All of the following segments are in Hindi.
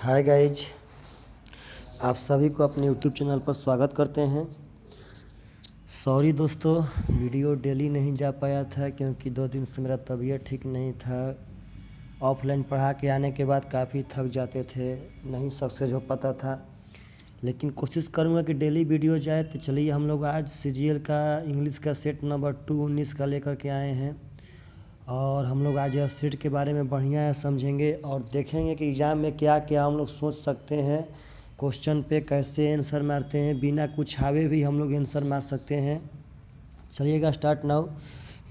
हाय गाइज, आप सभी को अपने यूट्यूब चैनल पर स्वागत करते हैं। सॉरी दोस्तों, वीडियो डेली नहीं जा पाया था क्योंकि 2 दिन से मेरा तबीयत ठीक नहीं था। ऑफलाइन पढ़ा के आने के बाद काफ़ी थक जाते थे, नहीं सक्सेस हो पाता था। लेकिन कोशिश करूँगा कि डेली वीडियो जाए। तो चलिए हम लोग आज CGL का इंग्लिश का सेट नंबर 2 19 का लेकर के आए हैं और हम लोग आज यह सेट के बारे में बढ़िया समझेंगे और देखेंगे कि एग्ज़ाम में क्या क्या हम लोग सोच सकते हैं, क्वेश्चन पे कैसे आंसर मारते हैं, बिना कुछ छावे भी हम लोग आंसर मार सकते हैं। चलिएगा स्टार्ट नाउ।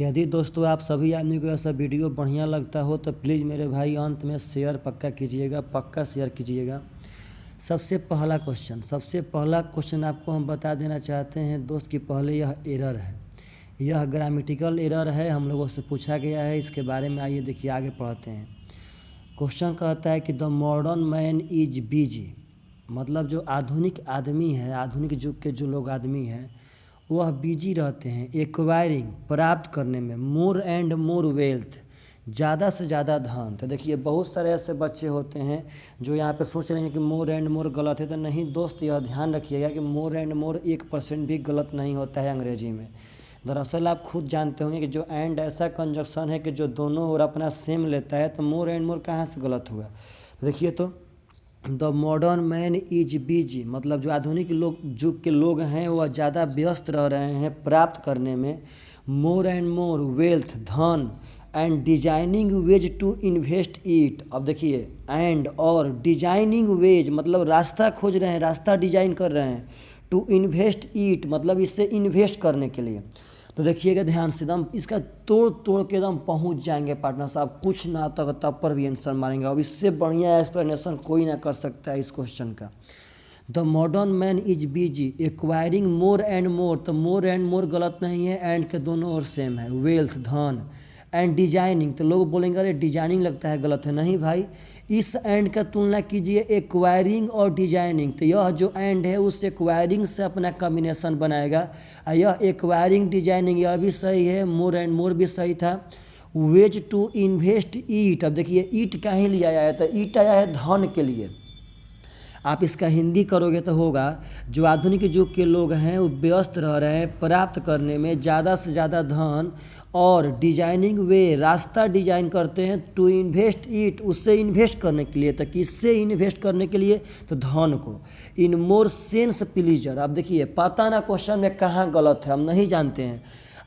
यदि दोस्तों आप सभी आदमी को ऐसा वीडियो बढ़िया लगता हो तो प्लीज़ मेरे भाई अंत में शेयर पक्का कीजिएगा, पक्का शेयर कीजिएगा। सबसे पहला क्वेश्चन आपको हम बता देना चाहते हैं दोस्त कि पहले यह एरर है, यह ग्रामेटिकल एरर है, हम लोगों से पूछा गया है। इसके बारे में आइए देखिए, आगे पढ़ते हैं। क्वेश्चन कहता है कि the modern man is busy, मतलब जो आधुनिक आदमी है, आधुनिक युग के जो लोग आदमी हैं वह बिजी रहते हैं एक्वायरिंग, प्राप्त करने में, मोर एंड मोर वेल्थ, ज़्यादा से ज़्यादा धन। तो देखिए बहुत सारे ऐसे बच्चे होते हैं जो यहाँ पे सोच रहे हैं कि मोर एंड मोर गलत है। तो नहीं दोस्त, यह ध्यान रखिएगा कि मोर एंड मोर 1% भी गलत नहीं होता है अंग्रेजी में। दरअसल आप खुद जानते होंगे कि जो एंड ऐसा कंजक्शन है कि जो दोनों ओर अपना सेम लेता है, तो मोर एंड मोर कहाँ से गलत हुआ। देखिए तो the modern man is busy, मतलब जो आधुनिक युग के लोग हैं वह ज़्यादा व्यस्त रह रहे हैं प्राप्त करने में, मोर एंड मोर वेल्थ, धन, and designing ways to invest it. अब देखिए एंड और डिजाइनिंग वेज मतलब रास्ता खोज रहे हैं, रास्ता डिजाइन कर रहे हैं, टू इन्वेस्ट इट मतलब इससे इन्वेस्ट करने के लिए। तो देखिएगा ध्यान से, एकदम इसका तोड़ तोड़ के एकदम पहुंच जाएंगे पार्टनर साहब, कुछ ना तक तब पर भी आंसर मारेंगे। अब इससे बढ़िया एक्सप्लेनेशन कोई ना कर सकता है इस क्वेश्चन का। The modern man is busy acquiring more and मोर, तो मोर एंड मोर गलत नहीं है, एंड के दोनों ओर सेम है, वेल्थ, धन, एंड डिजाइनिंग। तो लोग बोलेंगे अरे डिजाइनिंग लगता है गलत है। नहीं भाई, इस एंड का तुलना कीजिए एक्वायरिंग और डिजाइनिंग, तो यह जो एंड है उस एक्वायरिंग से अपना कॉम्बिनेशन बनाएगा। यह एक्वायरिंग डिजाइनिंग यह भी सही है, मोर एंड मोर भी सही था। वेज टू इन्वेस्ट ईट, अब देखिए ईट का ही लिया आया है, तो ईट आया है धन के लिए। आप इसका हिंदी करोगे तो होगा जो आधुनिक युग के लोग हैं वो व्यस्त रह रहे हैं प्राप्त करने में ज़्यादा से ज़्यादा धन, और डिजाइनिंग वे रास्ता डिजाइन करते हैं, टू इन्वेस्ट इट उससे इन्वेस्ट करने के लिए। तो किससे इन्वेस्ट करने के लिए, तो धन को। इन मोर सेंस प्लीजर, अब देखिए पता ना क्वेश्चन में कहाँ गलत है, हम नहीं जानते हैं।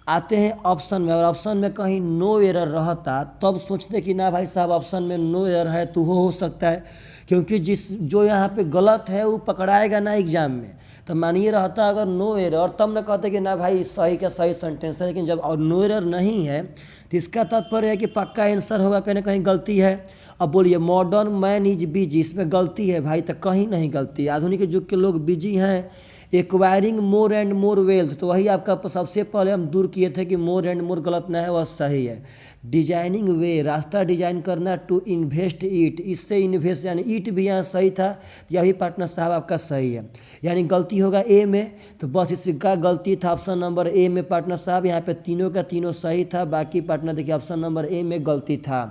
आते हैं ऑप्शन में, और ऑप्शन में कहीं नो एरर रहता तब सोचते कि ना भाई साहब ऑप्शन में नो एरर है तो हो सकता है, क्योंकि जो यहाँ पे गलत है वो पकड़ाएगा ना एग्जाम में। तो मानिए रहता अगर नो एरर तब न कहते कि ना भाई सही का सही सेंटेंस है, लेकिन जब और नो एरर नहीं है तो इसका तात्पर्य है कि पक्का आंसर होगा, कहीं ना कहीं गलती है। अब बोलिए मॉडर्न मैन इज बिजी, इसमें गलती है भाई, तो कहीं नहीं गलती। आधुनिक युग के लोग बिजी हैं acquiring more and more wealth, तो वही आपका सबसे पहले हम दूर किए थे कि मोर एंड मोर गलत ना है, वह सही है। डिजाइनिंग वे रास्ता डिजाइन करना, टू इन्वेस्ट ईट इससे इन्वेस्ट यानी ईट भी यहाँ सही था, यह भी पार्टनर साहब आपका सही है। यानी गलती होगा ए में, तो बस इसका गलती था ऑप्शन नंबर ए में पार्टनर साहब। यहाँ पे तीनों का तीनों सही था, बाकी पार्टनर देखिए ऑप्शन नंबर ए में गलती था।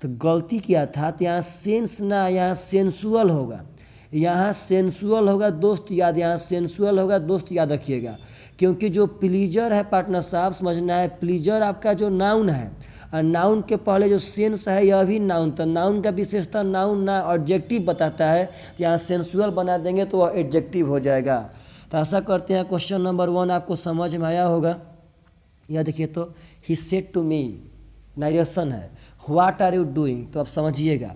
तो गलती क्या था, तो यहाँ सेंस ना यहाँ सेंसुअल होगा, यहाँ सेंसुअल होगा दोस्त याद, यहाँ सेंसुअल होगा दोस्त याद रखिएगा। क्योंकि जो प्लीजर है पार्टनर साहब समझना है, प्लीजर आपका जो नाउन है, और नाउन के पहले जो सेंस है यह भी नाउन, तो नाउन का विशेषता नाउन ना ऑब्जेक्टिव बताता है, तो यहाँ सेंसुअल बना देंगे तो वह एडजेक्टिव हो जाएगा। तो ऐसा करते हैं क्वेश्चन नंबर 1 आपको समझ में आया होगा। यह देखिए तो he said to me, narration है, व्हाट आर यू डूइंग, तो आप समझिएगा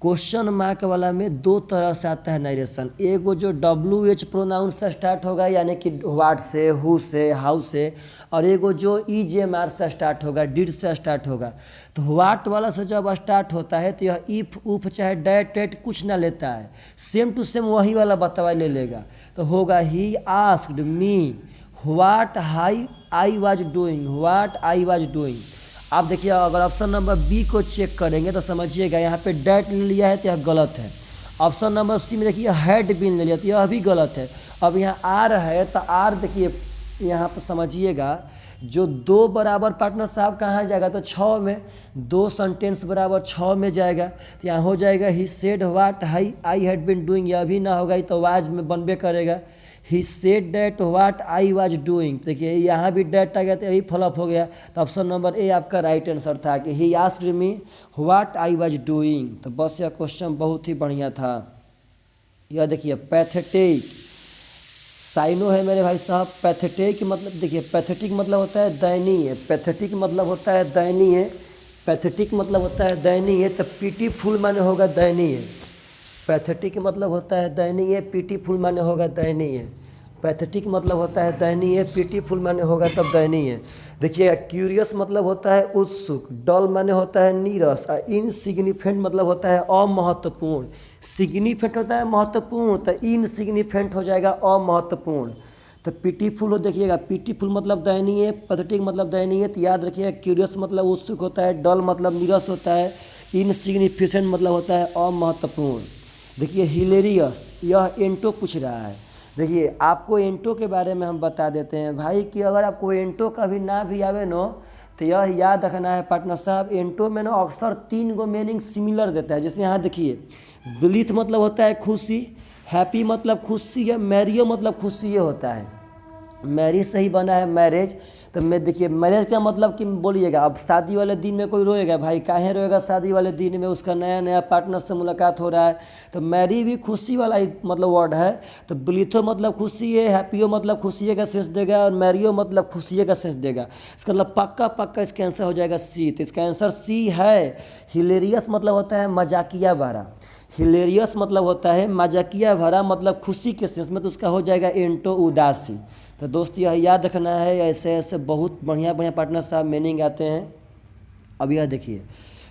क्वेश्चन मार्क वाला में दो तरह से आता है नरेशन। एक वो जो WH प्रोनाउन से स्टार्ट होगा यानी कि व्हाट से, हु से, हाउ से, और एक वो जो EJMR से स्टार्ट होगा, डिड से स्टार्ट होगा। तो व्हाट वाला से जब स्टार्ट होता है तो यह इफ उफ चाहे डैट टेट कुछ ना लेता है, सेम टू सेम वही वाला बतवा ले लेगा। तो होगा he asked me what I was doing, what I was doing. आप देखिए अगर ऑप्शन नंबर बी को चेक करेंगे तो समझिएगा यहाँ पे डैट ले लिया है तो यह गलत है। ऑप्शन नंबर सी में देखिए हैड बीन ले लिया तो यह भी गलत है। अब यहाँ आर है तो आर देखिए यहाँ पर समझिएगा जो 2 बराबर पार्टनर साहब कहाँ जाएगा, तो 6 में, 2 सेंटेंस बराबर 6 में जाएगा, तो यहाँ हो जाएगा he said what I had been doing, यह भी ना होगा तो वाज में बनबे करेगा। He said that what I was doing, देखिए यहाँ भी डैट आ गया तो यही फ्लॉप हो गया, तो ऑप्शन नंबर ए आपका राइट आंसर था कि he asked me what I was doing. तो बस यह क्वेश्चन बहुत ही बढ़िया था। यह देखिए पैथेटिक, साइनो है मेरे भाई साहब। पैथेटिक मतलब देखिए, पैथेटिक मतलब होता है दयनीय, पैथेटिक मतलब होता है दयनीय, पैथेटिक मतलब होता है दयनीय, तो पीटीफुल माने होगा दयनीय। पैथेटिक मतलब होता है दयनीय, पीटीफुल माने होगा दयनीय। पैथेटिक मतलब होता है दयनीय, पीटीफुल माने होगा तब दयनीय। देखिए क्यूरियस मतलब होता है उत्सुक, डल माने होता है नीरस, और इनसिग्निफिकेंट मतलब होता है अमहत्वपूर्ण। सिग्निफिकेंट होता है महत्वपूर्ण, तो इनसिग्निफिकेंट हो जाएगा अमहत्वपूर्ण। तो पीटीफुल हो, देखिएगा पीटीफुल मतलब दयनीय, पैथेटिक मतलब दयनीय, तो याद रखिएगा क्यूरियस मतलब उत्सुक होता है, डल मतलब नीरस होता है, इनसिग्निफिकेंट मतलब होता है अमहत्वपूर्ण। देखिए हिलेरियस, यह एंटो पूछ रहा है। देखिए आपको एंटो के बारे में हम बता देते हैं भाई कि अगर आपको एंटो कभी ना भी आवे नो, तो यह याद रखना है पार्टनर साहब, एंटो में ना अक्सर 3 गो मीनिंग सिमिलर देता है। जैसे यहाँ देखिए ब्लीथ मतलब होता है खुशी, हैप्पी मतलब खुशी है, मैरियो मतलब खुशी ये होता है। मैरिज से ही बना है मैरिज, तो मैं देखिए मैरिज का मतलब कि बोलिएगा, अब शादी वाले दिन में कोई रोएगा भाई, काहे रोएगा, शादी वाले दिन में उसका नया नया पार्टनर से मुलाकात हो रहा है, तो मैरी भी खुशी वाला ही मतलब वर्ड है। तो ब्लीथो मतलब खुशी है, हैप्पियो मतलब खुशी का सेंस देगा, और मैरियो मतलब खुशी का सेंस देगा। इसका मतलब पक्का इसका आंसर हो जाएगा सी, तो इसका आंसर सी है। हिलेरियस मतलब होता है मजाकिया भरा, हिलेरियस मतलब होता है मजाकिया भरा मतलब खुशी के सेंस में, तो उसका हो जाएगा एंटो उदासी। तो दोस्त यह याद रखना है, ऐसे ऐसे बहुत बढ़िया बढ़िया पार्टनर साहब मीनिंग आते हैं। अब यह देखिए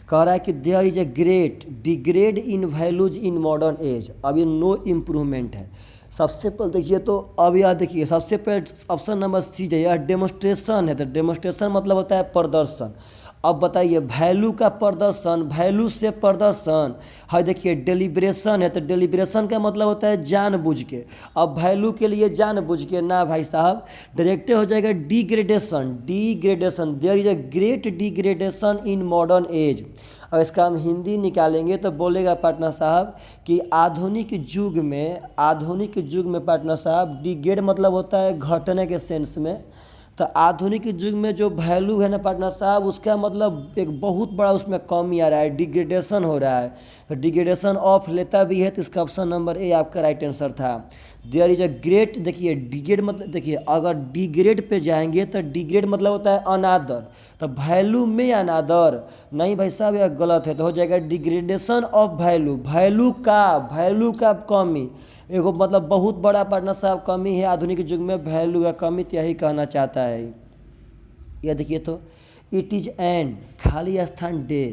कह रहा है कि there is a great degrade in values in modern age, अब ये नो इम्प्रूवमेंट है। सबसे पहले देखिए, तो अब यह देखिए सबसे पहले ऑप्शन नंबर सी है, यह डेमोस्ट्रेशन है, तो डेमोस्ट्रेशन मतलब होता है प्रदर्शन। अब बताइए वैल्यू का प्रदर्शन, वैल्यू से प्रदर्शन है। देखिए डेलिब्रेशन है, तो डेलिब्रेशन का मतलब होता है जानबूझ के। अब वैल्यू के लिए जानबूझ के ना भाई साहब, डायरेक्ट हो जाएगा degradation, degradation, there is a great degradation in modern age. और इसका हम हिंदी निकालेंगे तो बोलेगा पार्टनर साहब कि आधुनिक युग में, आधुनिक युग में पार्टनर साहब डिग्रेड मतलब होता है घटने के सेंस में। तो आधुनिक युग में जो वैल्यू है ना पार्टनर साहब, उसका मतलब एक बहुत बड़ा उसमें कमी आ रहा है, डिग्रेडेशन हो रहा है। तो डिग्रेडेशन ऑफ लेता भी है, तो इसका ऑप्शन नंबर ए आपका राइट आंसर था। देयर इज अ ग्रेट, देखिए डिग्रेड मतलब, देखिए अगर डिग्रेड पे जाएंगे तो डिग्रेड मतलब होता है अनादर, तो वैल्यू में अनादर नहीं भाई साहब, यह गलत है, तो हो जाएगा डिग्रेडेशन ऑफ वैल्यू, वैल्यू का कमी, एगो मतलब बहुत बड़ा पार्टनर साहब कमी है आधुनिक युग में, वैल्यू का कमी, तो यही कहना चाहता है। यह देखिए तो इट इज एन खाली स्थान day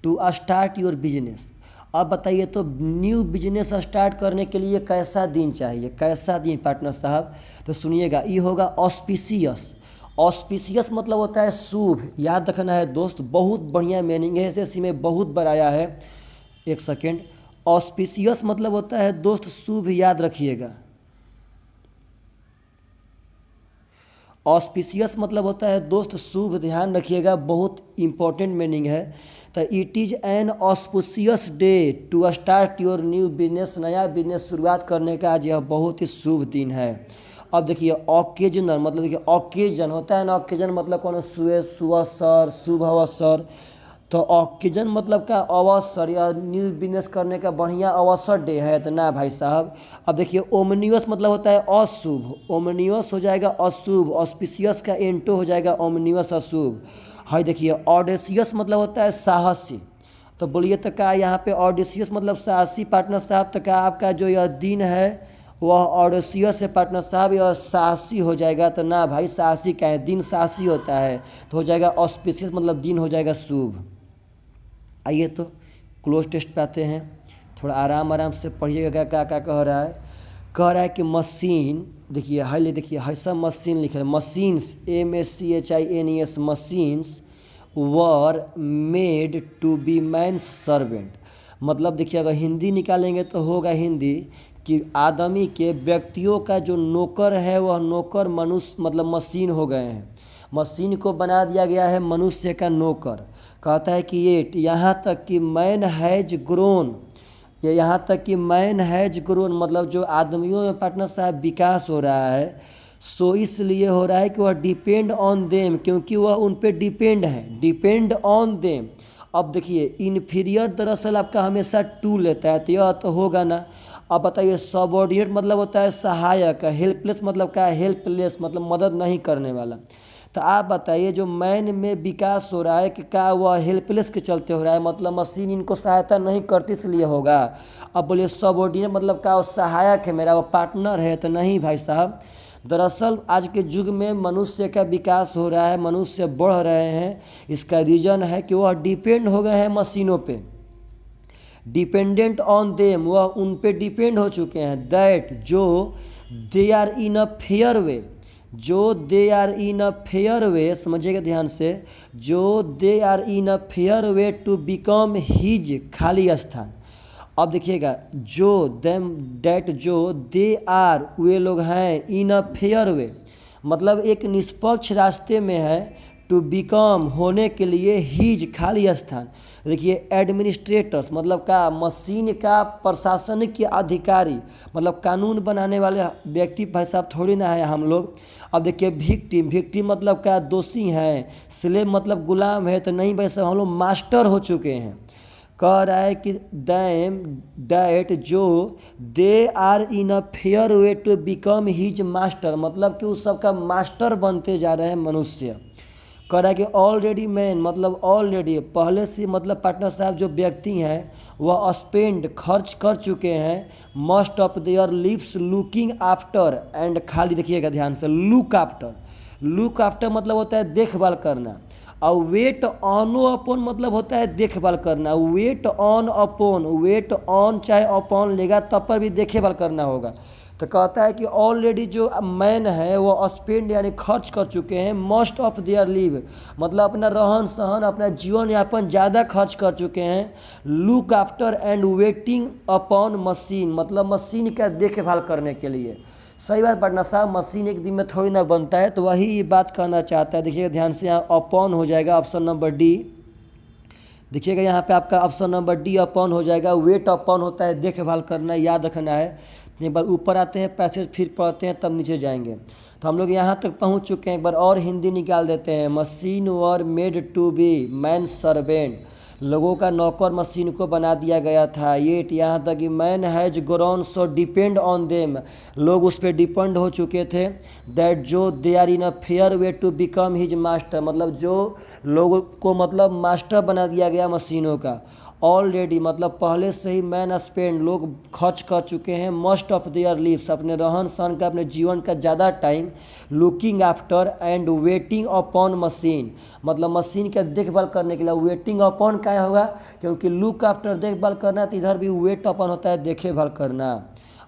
to start your business. अब बताइए तो न्यू बिजनेस स्टार्ट करने के लिए कैसा दिन चाहिए, कैसा दिन पार्टनर साहब, तो सुनिएगा ये होगा ऑस्पिशियस। ऑस्पिशियस मतलब होता है शुभ, याद रखना है दोस्त, बहुत बढ़िया मीनिंग है, एसएससी में बहुत बार आया है। एक सेकेंड, ऑस्पिशियस मतलब होता है दोस्त शुभ, याद रखिएगा। ऑस्पिशियस मतलब होता है दोस्त शुभ, ध्यान रखिएगा, बहुत इंपॉर्टेंट मीनिंग है। तो it is an auspicious day to start your new business, नया बिजनेस शुरुआत करने का आज यह बहुत ही शुभ दिन है। अब देखिए ऑकेजनल मतलब, देखिए ऑकेजन होता है ना, ऑकेजन मतलब कौन, शुभ अवसर, शुभ अवसर, तो ऑकेजन मतलब का अवसर या न्यू बिजनेस करने का बढ़िया अवसर डे है, तो ना भाई साहब। अब देखिए ओमनियस मतलब होता है अशुभ, ओमनियस हो जाएगा अशुभ, ऑस्पिशियस का एंटो हो जाएगा ओमनियस अशुभ। हाय देखिए ऑडेसियस मतलब होता है साहसी, तो बोलिए तो क्या यहाँ पे ऑडेसियस मतलब साहसी पार्टनर साहब, तो क्या आपका जो यह दिन है वह ऑडेसियस है पार्टनर साहब, यह साहसी हो जाएगा, तो ना भाई साहसी का है, दिन साहसी होता है, तो हो जाएगा ऑस्पिशियस मतलब दिन हो जाएगा शुभ। आइए तो क्लोज टेस्ट पे आते हैं, थोड़ा आराम से पढ़िएगा क्या क्या कह रहा है। कह रहा है कि मशीन, देखिए हाईली, देखिए ऐसा मशीन लिखा है, machines MACHINES, machines were made to be man's servant. मतलब देखिए अगर हिंदी निकालेंगे तो होगा हिंदी कि आदमी के, व्यक्तियों का जो नौकर है वह नौकर मनुष्य मतलब मशीन हो गए हैं। मशीन को बना दिया गया है मनुष्य का नौकर। कहता है कि 8 यहाँ तक कि मैन हैज ग्रोन, ये यहाँ तक कि मैन हैज ग्रोन मतलब जो आदमियों में पार्टनर साहब विकास हो रहा है, सो इसलिए हो रहा है कि वह डिपेंड ऑन देम, क्योंकि वह उन पे डिपेंड है, डिपेंड ऑन देम। अब देखिए इन्फीरियर दरअसल आपका हमेशा टू लेता है, तो यह तो होगा ना। अब बताइए सबऑर्डिनेट मतलब होता है सहायक, हेल्पलेस मतलब क्या है, हेल्पलेस मतलब मदद नहीं करने वाला। तो आप बताइए जो मैन में विकास हो रहा है कि क्या वह हेल्पलेस के चलते हो रहा है, मतलब मशीन इनको सहायता नहीं करती इसलिए होगा। अब बोलिए सबऑर्डिनेट मतलब क्या, वो सहायक है मेरा, वो पार्टनर है, तो नहीं भाई साहब। दरअसल आज के युग में मनुष्य का विकास हो रहा है, मनुष्य बढ़ रहे हैं, इसका रीज़न है कि वह डिपेंड हो गए हैं मशीनों पे, डिपेंडेंट ऑन देम, वह उन पे डिपेंड हो चुके हैं। दैट जो they are in a fair वे, जो they are in a fair वे, समझिएगा ध्यान से, जो they are in a fair way to become his खाली स्थान। अब देखिएगा जो देम डैट जो दे आर वे लोग हैं इन अ फेयर वे मतलब एक निष्पक्ष रास्ते में है, टू बिकम होने के लिए, हिज खाली स्थान। देखिए एडमिनिस्ट्रेटर्स मतलब का मशीन का प्रशासनिक अधिकारी मतलब कानून बनाने वाले व्यक्ति भाई साहब थोड़ी ना है हम लोग। अब देखिए विक्टिम, विक्टिम मतलब क्या, दोषी हैं। स्लेव मतलब गुलाम है, तो नहीं भाई साहब हम लोग मास्टर हो चुके हैं। कह रहा है कि दैम डैट जो they are in a fair way to become his master मतलब कि उस सबका मास्टर बनते जा रहे हैं मनुष्य। कह रहा है कि ऑलरेडी मैन मतलब ऑलरेडी पहले से मतलब पार्टनर साहब जो व्यक्ति हैं वह स्पेंड खर्च कर चुके हैं, must of their lives looking after and खाली देखिएगा ध्यान से, लुक आफ्टर, लुक आफ्टर मतलब होता है देखभाल करना, और वेट ऑन अपॉन मतलब होता है देखभाल करना। Wait on upon, wait on चाहे अपॉन लेगा तब पर भी देखभाल करना होगा। तो कहता है कि ऑलरेडी जो मैन है वो स्पेंड यानी खर्च कर चुके हैं, मस्ट ऑफ देयर लिव मतलब अपना रहन सहन अपना जीवन यापन ज़्यादा खर्च कर चुके हैं। Look after and waiting upon machine मतलब मशीन का देखभाल करने के लिए। सही बात पढ़ना साहब, मशीन एक दिन में थोड़ी ना बनता है, तो वही ये बात कहना चाहता है। देखिएगा ध्यान से, यहाँ अपॉन हो जाएगा ऑप्शन नंबर डी। देखिएगा यहाँ पे आपका ऑप्शन नंबर डी अपॉन हो जाएगा। वेट अपॉन होता है देखभाल करना, याद रखना है। एक बार ऊपर आते हैं पैसेज फिर पढ़ते हैं तब नीचे जाएंगे। तो हम लोग यहाँ तक पहुँच चुके हैं, एक बार और हिंदी निकाल देते हैं। Machine were made to be man servant, लोगों का नौकर मशीन को बना दिया गया था। ये यहाँ तक कि man has grown so depend on them, लोग उस पर डिपेंड हो चुके थे। दैट जो they are in a fair way to become his master मतलब जो लोगों को मतलब मास्टर बना दिया गया मशीनों का। ऑलरेडी मतलब पहले से ही मैन स्पेंड लोग खर्च कर चुके हैं, मस्ट ऑफ देयर लिव्स अपने रहन सहन का अपने जीवन का ज़्यादा time, looking after and waiting upon machine मतलब मशीन का देखभाल करने के लिए। वेटिंग अपॉन क्या होगा, क्योंकि लुक आफ्टर देखभाल करना, तो इधर भी वेट अपॉन होता है देखभाल करना।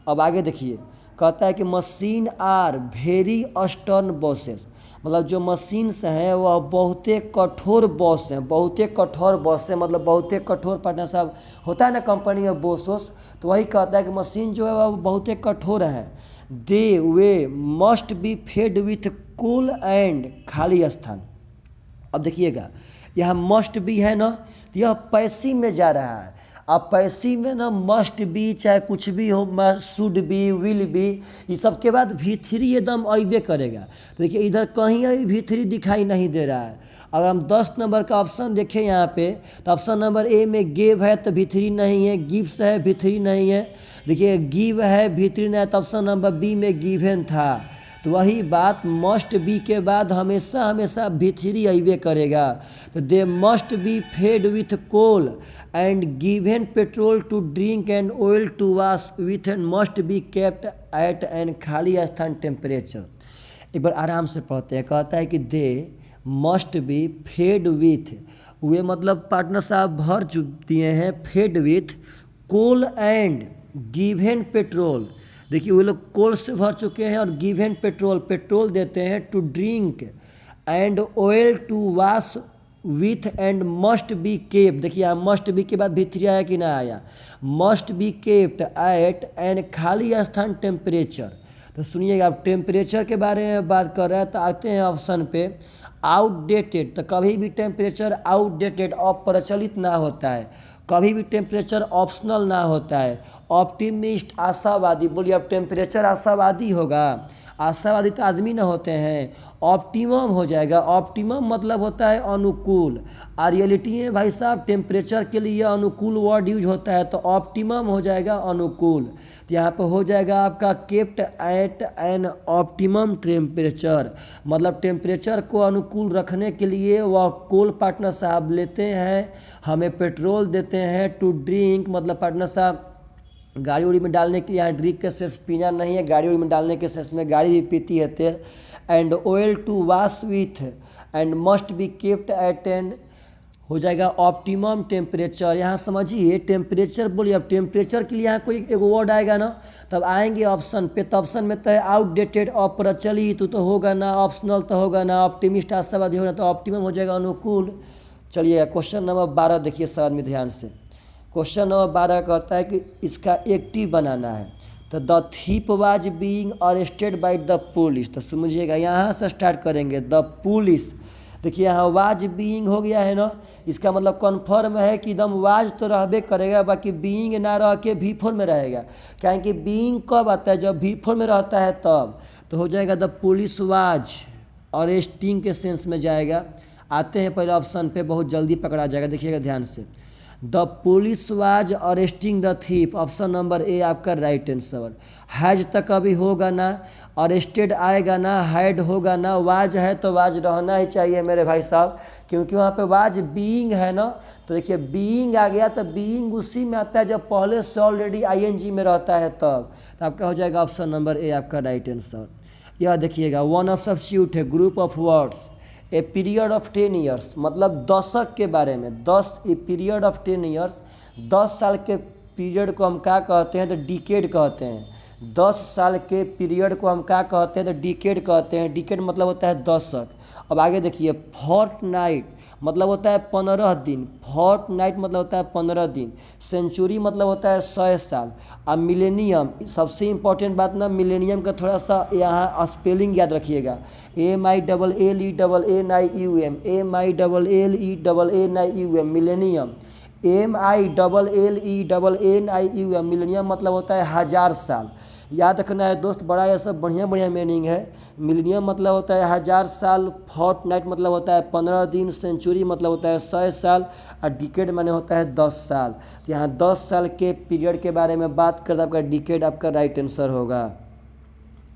अब आगे देखिए, कहता है कि machine are very stern bosses मतलब जो मशीन्स हैं वह बहुते कठोर बॉस हैं, बहुते कठोर बॉस हैं मतलब बहुते कठोर पार्टनर साहब होता है ना कंपनी में बॉस वोस, तो वही कहता है कि मशीन जो है वह बहुते कठोर है। दे वे must be fed with coal and खाली स्थान। अब देखिएगा यहाँ मस्ट बी है ना, तो यह पैसिव में जा रहा है। अब पैसिव में ना मस्ट बी चाहे कुछ भी हो, शुड बी, विल बी, ये सब के बाद V3 एकदम अइबे करेगा। तो देखिए इधर कहीं अभी V3 दिखाई नहीं दे रहा है। अगर हम 10 नंबर का ऑप्शन देखें यहाँ पे, तो ऑप्शन नंबर ए में गेव है तो V3 नहीं है, गिव्स है V3 नहीं है। देखिए गिव है V3 नहीं है, तो ऑप्शन नंबर बी में गिवन था। तो वही बात मस्ट बी के बाद हमेशा हमेशा V3 अइबे करेगा। तो they must be fed with coal and given petrol to drink and oil to wash with and must be kept at an खाली स्थान टेम्परेचर। एक बार आराम से पढ़ते हैं। कहता है कि they must be fed with, वे मतलब पार्टनर साहब भर दिए हैं, fed with coal and given petrol. देखिए वो लोग कोल से भर चुके हैं और गिवन पेट्रोल, पेट्रोल देते हैं, to drink and oil to wash with and must be kept. देखिए यहाँ मस्ट बी के बाद V3 आया कि ना आया, must be kept at an खाली स्थान टेम्परेचर। तो सुनिएगा, अब टेम्परेचर के बारे में बात कर रहे हैं, तो आते हैं ऑप्शन पे। आउटडेटेड, तो कभी भी टेम्परेचर आउटडेटेड अप्रचलित ना होता है, कभी भी टेम्परेचर ऑप्शनल ना होता है। ऑप्टिमिस्ट आशावादी, बोलिए अब टेम्परेचर आशावादी होगा, आशावादी तो आदमी ना होते हैं। ऑप्टिमम हो जाएगा, ऑप्टिमम मतलब होता है अनुकूल, और रियलिटी में भाई साहब टेम्परेचर के लिए अनुकूल वर्ड यूज होता है, तो ऑप्टिमम हो जाएगा अनुकूल। तो यहाँ पे हो जाएगा आपका kept at an optimum temperature, मतलब टेम्परेचर को अनुकूल रखने के लिए वह कोल पार्टनर साहब लेते हैं, हमें पेट्रोल देते हैं टू ड्रिंक, मतलब पार्टनर साहब गाड़ी उड़ी में डालने के लिए, यहाँ ड्रिंक के सेस पीना नहीं है, गाड़ी उड़ी में डालने के सेस में गाड़ी भी पीती है तेल। And oil to wash with and must be kept at and हो जाएगा ऑप्टिमम टेम्परेचर। यहाँ समझिए टेम्परेचर, बोलिए अब टेम्परेचर के लिए यहाँ कोई एक वर्ड आएगा ना, तब आएंगे ऑप्शन पे, तो ऑप्शन में तो है आउटडेटेड अप्रचलित तो होगा ना, ऑप्शनल तो होगा ना, ऑप्टिमिस्ट आशावादी होगा, तो ऑप्टिमम हो जाएगा अनुकूल। चलिए क्वेश्चन नंबर 12 देखिए सवाल में ध्यान से। क्वेश्चन नंबर 12 कहता है कि इसका एक्टिव बनाना है, तो the thief was being arrested by the police, तो समझिएगा यहाँ से स्टार्ट करेंगे द पुलिस। देखिए यहाँ वाज बीइंग हो गया है ना, इसका मतलब कन्फर्म है कि एकदम वाज तो रहबे करेगा, बाकी बीइंग ना रह के भी फोर में रहेगा, क्या कि बीइंग कब आता है जब भी फोर में रहता है तब, तो हो जाएगा द पुलिस वाज अरेस्टिंग के सेंस में जाएगा। आते हैं पहले ऑप्शन पे, बहुत जल्दी पकड़ा जाएगा, देखिएगा ध्यान से। The police was arresting the thief, option number A आपका राइट आंसर। हैज तक अभी होगा ना, अरेस्टेड आएगा ना, हैड होगा ना, वाज है तो वाज रहना ही चाहिए मेरे भाई साहब, क्योंकि वहाँ पे वाज बीइंग है ना, तो देखिए बीइंग आ गया, तो बीइंग उसी में आता है जब पहले से ऑलरेडी आईएनजी में रहता है तब, तो आपका हो जाएगा ऑप्शन नंबर ए आपका राइट आंसर। यह देखिएगा वन ऑफ सब्स्टिट्यूट है, group of words, a period of 10 years, मतलब दशक के बारे में, ए पीरियड ऑफ 10 ईयर्स, 10 साल के पीरियड को हम क्या कहते हैं, तो डिकेड कहते हैं। 10 साल के पीरियड को हम क्या कहते हैं, तो डिकेड कहते हैं, डिकेड मतलब होता है दशक। अब आगे देखिए, फोर्टनाइट मतलब होता है 15 दिन, फोर्टनाइट मतलब होता है 15 दिन, सेंचुरी मतलब होता है 100 साल, अब मिलेनियम, सबसे इम्पोर्टेंट बात ना मिलेनियम का थोड़ा सा यहाँ स्पेलिंग याद रखिएगा, MILLENIUM, MILLENIUM millennium, MILLENIUM millennium मतलब होता है 1000 साल। याद रखना है दोस्त, बड़ा ये सब बढ़िया बढ़िया मीनिंग है। मिलेनियम मतलब होता है 1000 साल, फोर्टनाइट मतलब होता है 15 दिन, सेंचुरी मतलब होता है 100 साल, और डिकेड माने होता है 10 साल। तो यहाँ 10 साल के पीरियड के बारे में बात करता आपका डिकेड आपका राइट आंसर होगा।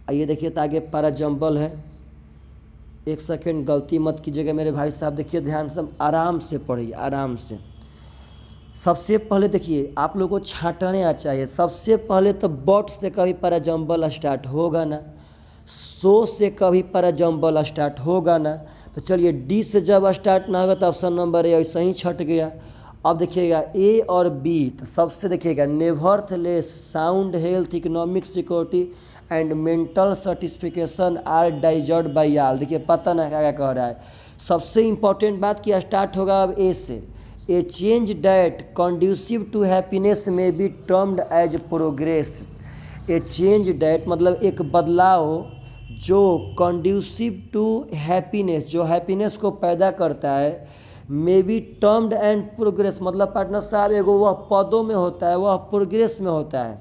आइए देखिए तो आगे पारा जंबल है, एक सेकेंड गलती मत कीजिएगा मेरे भाई साहब, देखिए ध्यान से आराम से पढ़िए, आराम से। सबसे पहले देखिए आप लोगों को छांटने आ चाहिए, सबसे पहले तो बट से कभी पैराजम्बल स्टार्ट होगा ना, सो से कभी पैराजम्बल स्टार्ट होगा ना, तो चलिए डी से जब स्टार्ट ना होगा तो ऑप्शन नंबर ए ऐसा ही छट गया। अब देखिएगा ए और बी, तो सबसे देखिएगा nevertheless sound health economic security and mental certification are desired by all, देखिए पता ना क्या क्या कह रहा है। सबसे इम्पोर्टेंट बात कि स्टार्ट होगा अब ए से, A change that conducive to happiness में be termed as progress. A change that मतलब एक बदलाव जो कंड्यूसिव टू हैप्पीनेस, जो हैप्पीनेस को पैदा करता है, may be termed and progress मतलब पार्टनर साहब एगो वह पदों में होता है, वह प्रोग्रेस में होता है।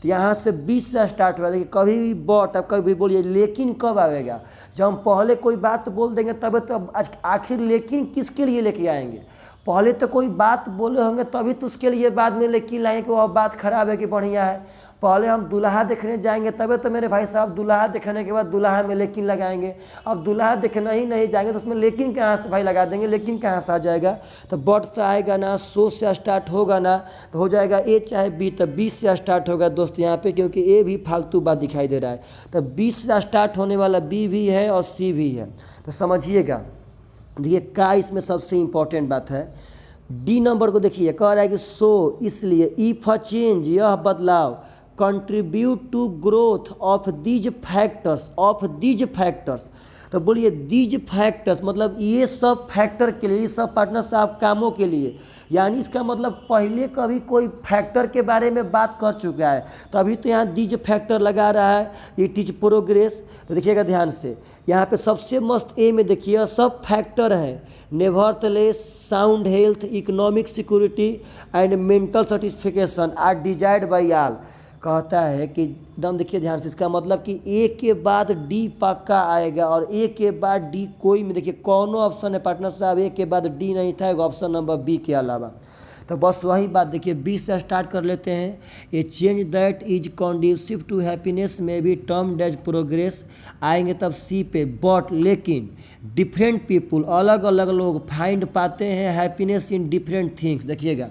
तो यहाँ से 20 से स्टार्ट हुआ, देखिए कभी भी बट अब कभी भी बोलिए, लेकिन कब आएगा, जब हम पहले कोई बात बोल देंगे तब तो आखिर लेकिन किसके लिए लेके आएंगे, पहले तो कोई बात बोले होंगे तभी तो उसके लिए बाद में लेकिन लाएंगे कि वह बात खराब है कि बढ़िया है। पहले हम दूल्हा देखने जाएंगे तभी तो मेरे भाई साहब दूल्हा देखने के बाद दूल्हा में लेकिन लगाएंगे, अब दूल्हा देखना ही नहीं जाएंगे तो उसमें लेकिन कहाँ से भाई लगा देंगे, लेकिन कहाँ से आ जाएगा। तो बट तो आएगा ना, सो से स्टार्ट होगा ना, तो हो जाएगा ए चाहे बी, तो 20 से स्टार्ट होगा दोस्त यहाँ पे, क्योंकि ए भी फालतू बात दिखाई दे रहा है। तो 20 से स्टार्ट होने वाला बी भी है और सी भी है, तो समझिएगा। देखिए का इसमें सबसे इम्पोर्टेंट बात है, डी नंबर को देखिए कह रहा है कि सो इसलिए, इफ अ चेंज यह बदलाव, contribute to growth of these factors, तो बोलिए दीज फैक्टर्स, मतलब ये सब फैक्टर के लिए, ये सब पार्टनर साहब कामों के लिए, यानी इसका मतलब पहले कभी कोई फैक्टर के बारे में बात कर चुका है, तो अभी तो यहाँ दीज फैक्टर लगा रहा है, इट इज प्रोग्रेस। तो देखिएगा ध्यान से, यहाँ पे सबसे मस्त ए में देखिए सब फैक्टर हैं, nevertheless sound health, economic security and mental satisfaction are desired by all. कहता है कि एकदम देखिए ध्यान से, इसका मतलब कि ए के बाद डी पक्का आएगा, और ए के बाद डी कोई में देखिए कौन ऑप्शन है पार्टनर साहब, ए के बाद डी नहीं था, ऑप्शन नंबर बी के अलावा। तो बस वही बात देखिए बी से स्टार्ट कर लेते हैं। A change that is conducive to happiness में बी टर्म्ड एज प्रोग्रेस, आएंगे तब सी पे, बट लेकिन डिफरेंट पीपुल, अलग अलग लोग फाइंड पाते हैं हैप्पीनेस इन डिफरेंट थिंग्स। देखिएगा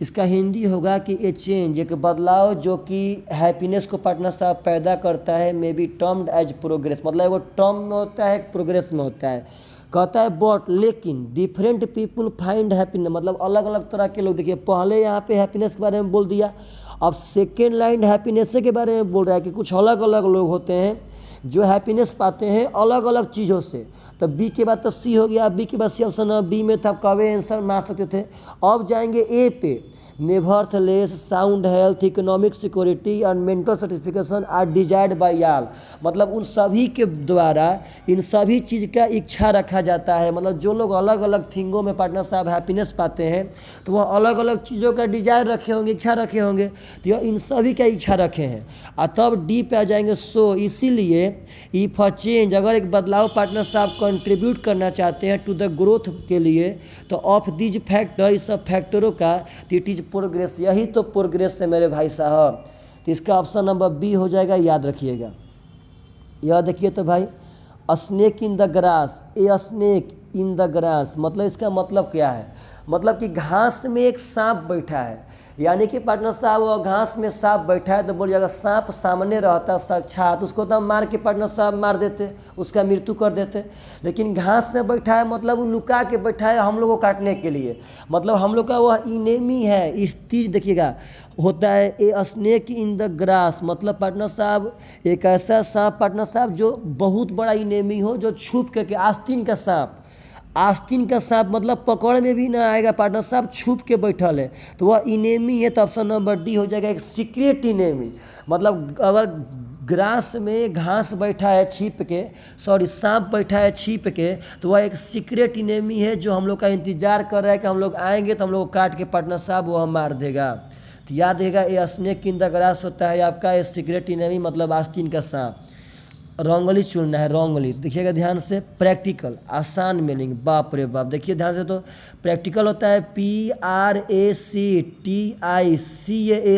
इसका हिंदी होगा कि ए चेंज, एक बदलाव जो कि हैप्पीनेस को पार्टनर साहब पैदा करता है, may be termed as progress, मतलब वो टर्म में होता है प्रोग्रेस में होता है। कहता है बट लेकिन डिफरेंट पीपुल फाइंड हैप्पीनेस, मतलब अलग अलग तरह के लोग। देखिए पहले यहाँ पे हैप्पीनेस के बारे में बोल दिया, अब सेकेंड लाइन हैप्पीनेस के बारे में बोल रहा है कि कुछ अलग अलग लोग होते हैं जो हैप्पीनेस पाते हैं अलग अलग चीज़ों से। तो बी के बाद तो सी हो गया, बी के बाद सी ऑप्शन बी में था, कभी आंसर मार सकते थे। अब जाएंगे ए पे, nevertheless sound health, economic security and mental certification are desired by all, मतलब उन सभी के द्वारा इन सभी चीज़ का इच्छा रखा जाता है। मतलब जो लोग अलग अलग थिंगों में पार्टनर साहब हैप्पीनेस पाते हैं तो वह अलग अलग चीज़ों का डिजायर रखे होंगे, इच्छा रखे होंगे, तो यह इन सभी का इच्छा रखे हैं। और तब डी पे आ जाएंगे सो, इसीलिए इफ अ चेंज, अगर एक बदलाव पार्टनर साहब कंट्रीब्यूट करना चाहते हैं टू द ग्रोथ के लिए, तो ऑफ दीज फैक्टर, इस सब फैक्टरों का, इट इज प्रोग्रेस, यही तो प्रोग्रेस है मेरे भाई साहब। तो इसका ऑप्शन नंबर बी हो जाएगा, याद रखिएगा। यह देखिए तो भाई, snake in the grass, a snake in the grass, मतलब इसका मतलब क्या है, मतलब कि घास में एक सांप बैठा है, यानी कि पार्टनर साहब वो घास में सांप बैठा है, तो बोलिए अगर सांप सामने रहता साक्षात, उसको तो मार के पार्टनर साहब मार देते, उसका मृत्यु कर देते। लेकिन घास में बैठा है मतलब वो लुका के बैठा है हम लोग को काटने के लिए, मतलब हम लोग का वह इनेमी है। इस चीज़ देखिएगा होता है a snake in the grass, मतलब पार्टनर साहब एक ऐसा सांप पार्टनर साहब जो बहुत बड़ा इनेमी हो, जो छुप करके, आस्तीन का सांप, आस्तीन का सांप मतलब पकड़ में भी ना आएगा पार्टनर साहब, छुप के बैठल है, तो वह इनेमी है। तो ऑप्शन नंबर डी हो जाएगा, एक सीक्रेट इनेमी। मतलब अगर ग्रास में घास बैठा है छिप के, सॉरी सांप बैठा है छिप के, तो वह एक सीक्रेट इनेमी है जो हम लोग का इंतजार कर रहा है कि हम लोग आएंगे तो हम लोग को काट के पार्टनर साहब वह मार देगा। तो याद रहेगा ये स्नेक इन द ग्रास होता है आपका ये सीक्रेट इनेमी, मतलब आस्तीन का सांप। रॉन्गली चुनना है, रॉन्गली देखिएगा ध्यान से। प्रैक्टिकल, आसान मीनिंग, बाप रे बाप, देखिए ध्यान से। तो प्रैक्टिकल होता है PRACTICAL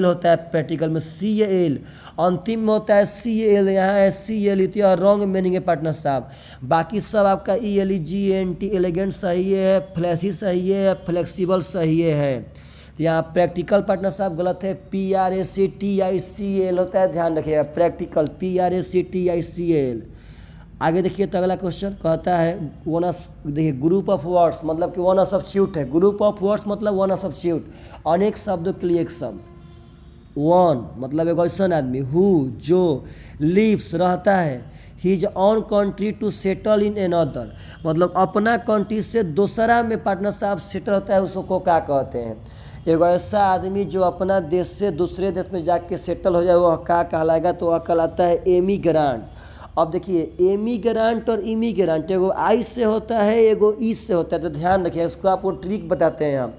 होता है प्रैक्टिकल में, CAL अंतिम में होता है CAL, यहाँ है CAL, और रॉन्ग मीनिंग है पार्टनर साहब। बाकी सब आपका ELEGENT, एलिगेंट सही है, फ्लैसी सही है, फ्लेक्सिबल सही है। तो यहाँ प्रैक्टिकल पार्टनर साहब गलत है, PRACTICAL होता है, ध्यान रखिएगा प्रैक्टिकल PRACTICAL। आगे देखिए तो अगला क्वेश्चन कहता है वन, देखिए ग्रुप ऑफ वर्ड्स, मतलब कि वन सब्स्टिट्यूट है, ग्रुप ऑफ वर्ड्स मतलब वन सब्स्टिट्यूट, अनेक शब्दों के लिए एक शब्द। वन मतलब एक ऐसा आदमी, हु जो, लिव्स रहता है, his own country to settle in another, मतलब अपना कंट्री से दूसरा में पार्टनर साहब सेटल होता है, उसको क्या कहते हैं। एक ऐसा आदमी जो अपना देश से दूसरे देश में जाके सेटल हो जाए वह क्या कहलाएगा, तो वह कहलाता है एमिग्रांट। अब देखिए एमिग्रांट और इमिग्रांट एगो आई से होता है, एगो ई से होता है, तो ध्यान रखिए, उसको आपको ट्रिक बताते हैं हम।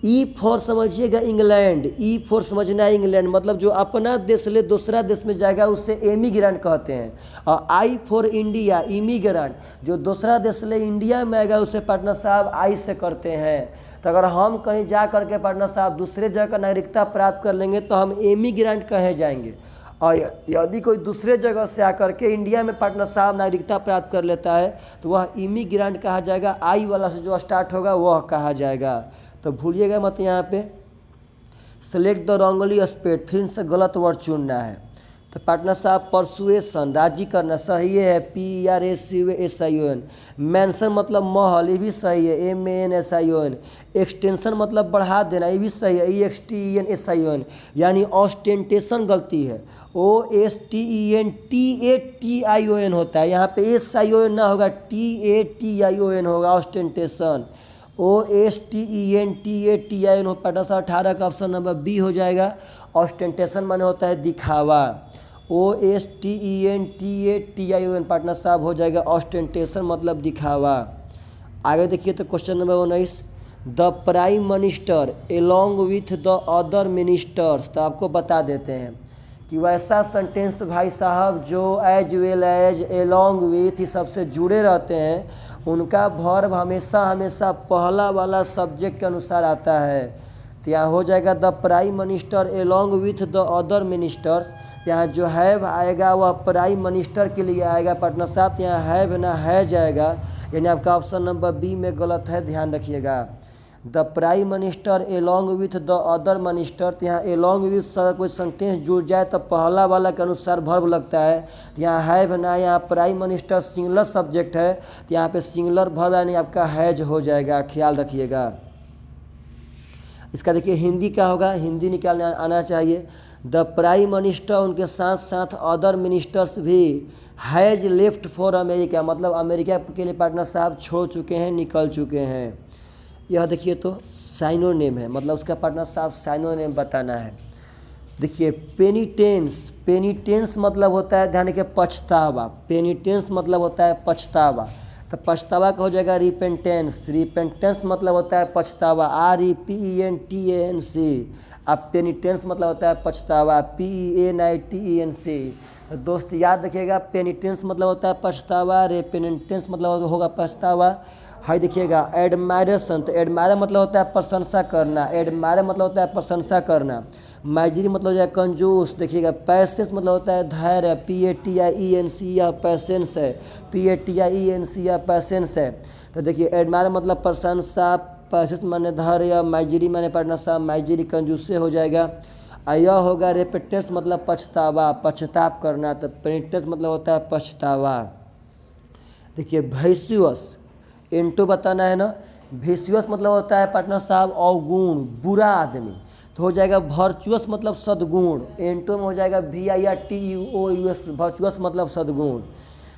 ई फॉर समझिएगा इंग्लैंड, ई फॉर समझना है इंग्लैंड, मतलब जो अपना देश ले दूसरा देश में जाएगा उससे एमिग्रांट कहते हैं। और आई फॉर इंडिया, इमिग्रांट, जो दूसरा देश ले इंडिया में आएगा उसे पार्टनर साहब आई से करते हैं। तो अगर हम कहीं जा करके पार्टनर साहब दूसरे जगह का नागरिकता प्राप्त कर लेंगे तो हम एमिग्रांट कहे जाएंगे, और यदि कोई दूसरे जगह से आकर के इंडिया में पार्टनर साहब नागरिकता प्राप्त कर लेता है तो वह इमिग्रांट कहा जाएगा, आई वाला से जो स्टार्ट होगा वह कहा जाएगा। तो भूलिएगा मत यहाँ पे। सेलेक्ट द रॉन्गली स्पेट, फिर से गलत वर्ड चुनना है। तो पार्टनर साहब परसुएशन राजी करना सही है, PRACUSION। मेंशन मतलब महल, ये भी सही है, MANSION। एक्सटेंशन मतलब बढ़ा देना, ये भी सही है, EXTENSION। यानी ऑस्टेंटेशन गलती है, OSTENTATION होता है, यहाँ पे SION ना होगा, TATION होगा, ऑस्टेंटेशन। OSTENTATION हो। पार्टनर साहब 18 का ऑप्शन नंबर बी हो जाएगा। ऑस्टेंटेशन माने होता है दिखावा, OSTENTATION पार्टनर साहब हो जाएगा ऑस्टेंटेशन मतलब दिखावा। आगे देखिए तो question number 19, the prime minister along with the other ministers. तो आपको बता देते हैं कि वैसा सेंटेंस भाई साहब जो as well as along with सबसे जुड़े रहते हैं, उनका वर्ब हमेशा हमेशा पहला वाला सब्जेक्ट के अनुसार आता है। तो यहाँ हो जाएगा the prime minister along with the other ministers. यहाँ जो हैव आएगा वह प्राइम मिनिस्टर के लिए आएगा पार्टनर साहब, यहाँ हैव ना है जाएगा, यानी आपका ऑप्शन नंबर बी में गलत है, ध्यान रखिएगा। The prime minister along with the other minister, तो यहाँ एलोंग विथ कोई सेंटेंस जुड़ जाए तो पहला वाला के अनुसार वर्ब लगता है। तो यहाँ हैव ना, यहाँ प्राइम मिनिस्टर सिंगुलर सब्जेक्ट है, तो यहाँ पे सिंगुलर वर्ब यानी आपका हैज हो जाएगा, ख्याल रखिएगा। इसका देखिए हिंदी क्या होगा, हिंदी निकालने आना चाहिए। द प्राइम मिनिस्टर उनके साथ साथ अदर मिनिस्टर्स भी हैज़ लेफ्ट फॉर अमेरिका, मतलब अमेरिका के लिए पार्टनर साहब छोड़ चुके हैं, निकल चुके हैं। यह देखिए तो साइनोनिम है, मतलब उसका पार्टनर साहब साइनोनिम बताना है। देखिए पेनिटेंस, पेनिटेंस मतलब होता है, ध्यान रखिए पछतावा, पेनिटेंस मतलब होता है पछतावा। तो पछतावा का हो जाएगा रिपेंटेंस, रिपेंटेंस मतलब होता है पछतावा, REPENTANC। अब पेनिटेंस मतलब होता है पछतावा, PENITENC। तो दोस्त याद रखिएगा, पेनिटेंस मतलब होता है पछतावा, रेपेनिटेंस मतलब होगा पछतावा। हाई देखिएगा एडमायरेशन, तो एडमायर मतलब होता है प्रशंसा करना, एडमायर मतलब होता है प्रशंसा करना। माइजरी मतलब हो जाए कंजूस। देखिएगा पैसेंस मतलब होता है धैर्य, PATIENC या पैसेंस है, PATIENC या पैसेंस है। तो देखिए एडमायर मतलब प्रशंसा, पैसेंस माने धैर्य, माइजरी माने पार्टनर साहब माइजरी कंजूस से हो जाएगा। यह होगा रेपेटेंस मतलब पछतावा, पछताप करना, तो पेनिटेंस मतलब होता है पछतावा। देखिए वैस्युअस, एंटो बताना है ना, वैस्युअस मतलब होता है पार्टनर साहब अवगुण, बुरा आदमी, तो हो जाएगा वर्चुअस मतलब सद्गुण, एंटो में हो जाएगा VIRTUOUS, वर्चुअस मतलब सद्गुण।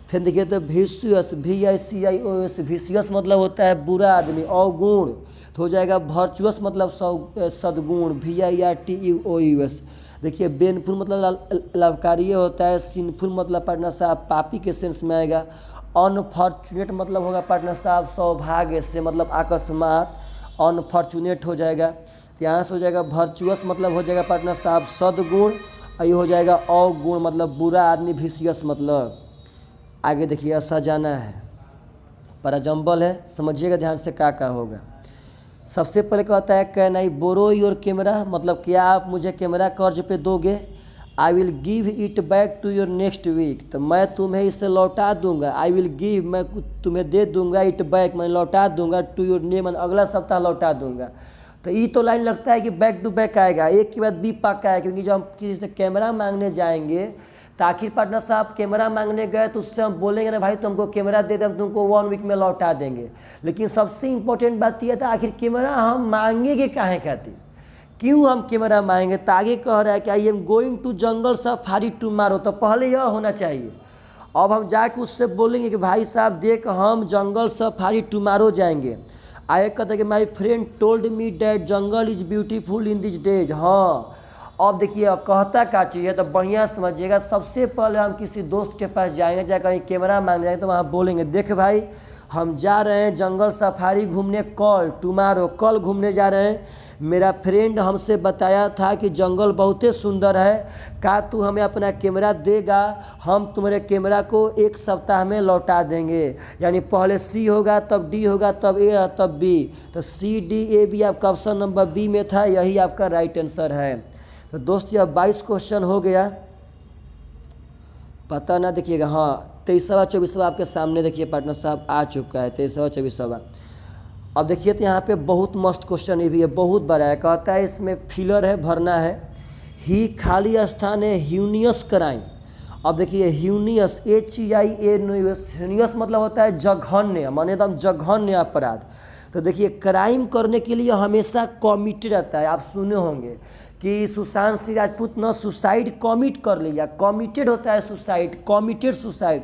फिर देखिए तो विशियस, VICIOS, विशियस मतलब होता है बुरा आदमी, अवगुण, तो हो जाएगा वर्चुअस मतलब सद्गुण, VIRTUOUS। देखिए बेनफुल मतलब लाभकारी होता है, सिनफुल मतलब पार्टनर साहब पापी के सेंस में आएगा। अनफॉर्चुनेट मतलब होगा पार्टनर साहब सौभाग्य से, मतलब अकस्मात, अनफॉर्चुनेट हो जाएगा। तो यहाँ से हो जाएगा वर्चुअस मतलब हो जाएगा पार्टनर साहब सद्गुण, ये हो जाएगा अवगुण मतलब बुरा आदमी, विशियस मतलब। आगे देखिए सजाना है, पैराजम्बल है, समझिएगा ध्यान से क्या होगा। सबसे पहले कहता है can I borrow your camera, मतलब क्या आप मुझे कैमरा कर्ज पे दोगे। I will give it back to your next week, तो मैं तुम्हें इसे लौटा दूंगा। आई विल गिव, मैं तुम्हें दे दूंगा, इट बैक मैं लौटा दूंगा, टू योर नेम अगला सप्ताह लौटा दूंगा। तो ये तो लाइन लगता है कि बैक टू बैक आएगा, एक के बाद बी पक्का है, क्योंकि जब हम किसी से कैमरा मांगने जाएंगे तो आखिर पार्टनर साहब कैमरा मांगने गए तो उससे हम बोलेंगे ना भाई तुमको कैमरा दे दे, हम तुमको 1 वीक में लौटा देंगे। लेकिन सबसे इंपॉर्टेंट बात यह था आखिर कैमरा हम मांगेंगे काहे खातिर, क्यों हम कैमरा मांगेंगे। तो आगे कह रहा है कि I am going to jungle safari tomorrow, तो पहले यह होना चाहिए। अब हम जाके उससे बोलेंगे कि भाई साहब देख हम जंगल सफारी टुमारो जाएंगे। आगे कहते कि my friend told me that jungle is beautiful in this days. हाँ अब देखिए कहता क्या चाहिए, तो बढ़िया समझिएगा। सबसे पहले हम किसी दोस्त के पास जाएंगे, चाहे कहीं कैमरा मांग जाएंगे, तो वहाँ बोलेंगे देख भाई हम जा रहे हैं जंगल सफारी घूमने, कल टुमारो, कल घूमने जा रहे हैं। मेरा फ्रेंड हमसे बताया था कि जंगल बहुत ही सुंदर है, क्या तू हमें अपना कैमरा देगा, हम तुम्हारे कैमरा को 1 सप्ताह में लौटा देंगे। यानी पहले सी होगा तब डी होगा तब ए तब बी, तो CDAB आपका ऑप्शन नंबर बी में था, यही आपका राइट आंसर है। तो दोस्त यह 22 क्वेश्चन हो गया, पता ना देखिएगा। हाँ 23वां 24वां आपके सामने देखिए पार्टनर साहब आ चुका है, 23वां 24वां। अब देखिए तो यहाँ पे बहुत मस्त क्वेश्चन ये भी है, बहुत बड़ा है। कहता है इसमें फिलर है, भरना है। ही खाली स्थान है, ह्यूनियस क्राइम। अब देखिए ह्यूनियस, HIANUS मतलब होता है जघन्य, माने एकदम जघन्य अपराध। तो देखिए क्राइम करने के लिए हमेशा कमिटेड रहता है। आप सुने होंगे कि सुशांत सिंह राजपूत ने सुसाइड कमिट कर लिया, कमिटेड होता है सुसाइड, कमिटेड सुसाइड।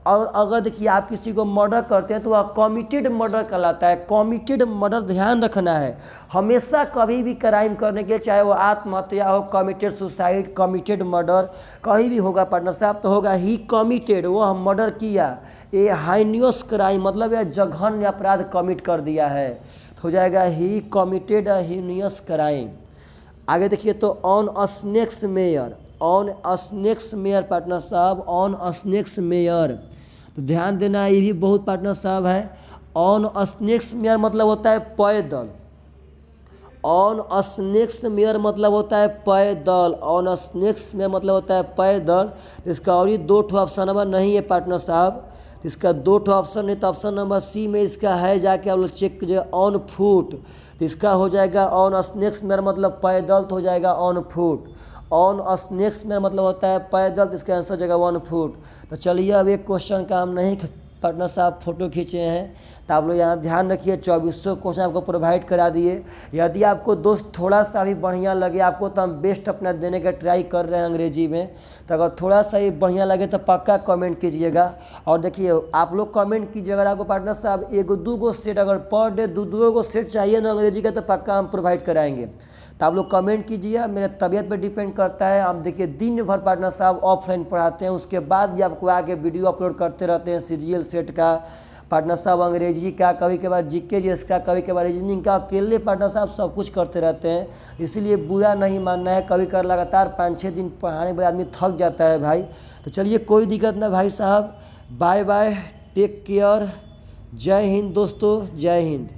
और अगर देखिए आप किसी को मर्डर करते हैं तो वह कमिटेड मर्डर कहलाता है, कमिटेड मर्डर। ध्यान रखना है हमेशा, कभी भी क्राइम करने के चाहे वो आत्महत्या हो, कमिटेड सुसाइड, कमिटेड मर्डर, कहीं भी होगा पार्टनर साहब तो होगा ही कमिटेड, वो मर्डर किया। ये हाइनियस क्राइम मतलब यह जघन्य अपराध कमिट कर दिया है, तो हो जाएगा ही कमिटेड हीनियस क्राइम। आगे देखिए तो on Shanks's mare, on Shanks's mare partner साहब, ऑन स्नेक्स मेयर। तो ध्यान देना ये भी बहुत पार्टनर साहब है। ऑन स्नेक्स मेयर मतलब होता है पैदल, ऑन स्नेक्स मेयर मतलब होता है पैदल, ऑन स्नेक्स मेयर मतलब होता है पैदल। इसका और ही 2 ऑप्शन नंबर नहीं है पार्टनर साहब, इसका 2 ऑप्शन नहीं, तो ऑप्शन नंबर सी में इसका है, जाके आप लोग चेक कीजिए ऑन फुट। तो इसका हो जाएगा ऑन स्नेक्स मेयर मतलब पैदल, तो हो जाएगा on foot. On Shanks's mare मतलब होता है पैदल, तो इसका आंसर हो जाएगा 1 फुट। तो चलिए अब एक क्वेश्चन का हम नहीं पार्टनर साहब फोटो खींचे हैं, तो आप लोग यहाँ ध्यान रखिए 2400 क्वेश्चन आपको प्रोवाइड करा दिए। यदि आपको दोस्त थोड़ा सा भी बढ़िया लगे आपको, तो हम बेस्ट अपना देने का ट्राई कर रहे हैं अंग्रेजी में। तो अगर थोड़ा सा ही बढ़िया लगे तो पक्का कमेंट कीजिएगा। और देखिए आप लोग कमेंट कीजिए, अगर आपको पार्टनर साहब 1-2 सेट अगर पर डे 2 सेट चाहिए ना अंग्रेजी का, तो पक्का हम प्रोवाइड कराएंगे। तो आप लोग कमेंट कीजिए, मेरे तबीयत पे डिपेंड करता है। हम देखिए दिन भर पार्टनर साहब ऑफलाइन पढ़ाते हैं, उसके बाद भी आपको आगे वीडियो अपलोड करते रहते हैं, CGL सेट का पार्टनर साहब, अंग्रेजी का, कभी कभार GK GS का, कभी कभार रीजनिंग का, अकेले पार्टनर साहब सब कुछ करते रहते हैं। इसीलिए बुरा नहीं मानना है, कभी कभार लगातार 5-6 दिन पढ़ाने पर आदमी थक जाता है भाई। तो चलिए कोई दिक्कत ना भाई साहब, बाय बाय, टेक केयर, जय हिंद दोस्तों, जय हिंद।